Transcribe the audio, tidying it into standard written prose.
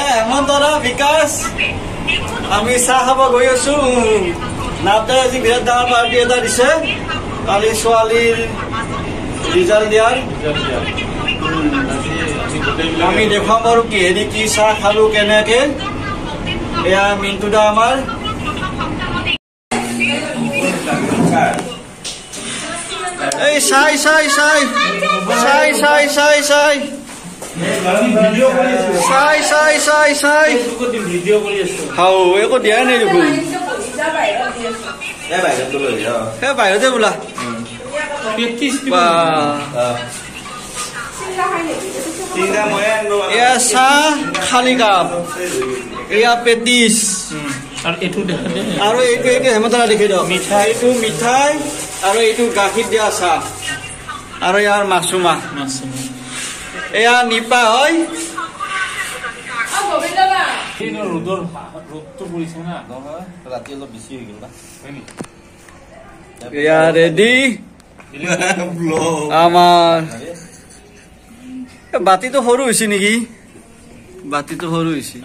হেমন্তৰা বিকাশ আমি চাহ খাব গৈ আছো নাপদাই আজি বিৰাট ডাঙৰ পাৰ্টি এটা দিছে কালি ছোৱালীৰ ৰিজাল্ট দিয়াৰ আমি দেখুৱাম বাৰু কিহেদি কি চাহ খালো কেনেকে এয়া মিন্টু দা আমাৰ এই চাই চাই চাই চাই চাই চাই চাই চাই চাই চাই চাই হাও একো দিয়াই নাই দেখোন বাহিৰতে বোলা এয়া চাহ খালি কাপ এয়া পেটিছ আৰু এইটো এইটো হেমন্তৰা দেখি দিয়ক এইটো মিঠাই আৰু এইটো গাখীৰ দিয়া চাহ আৰু ইয়াৰ মাছুমা এয়া নিপা হয় এয়া ৰেডি আমাৰ বাতিটো সৰু হৈছে নেকি বাতিটো সৰু হৈছে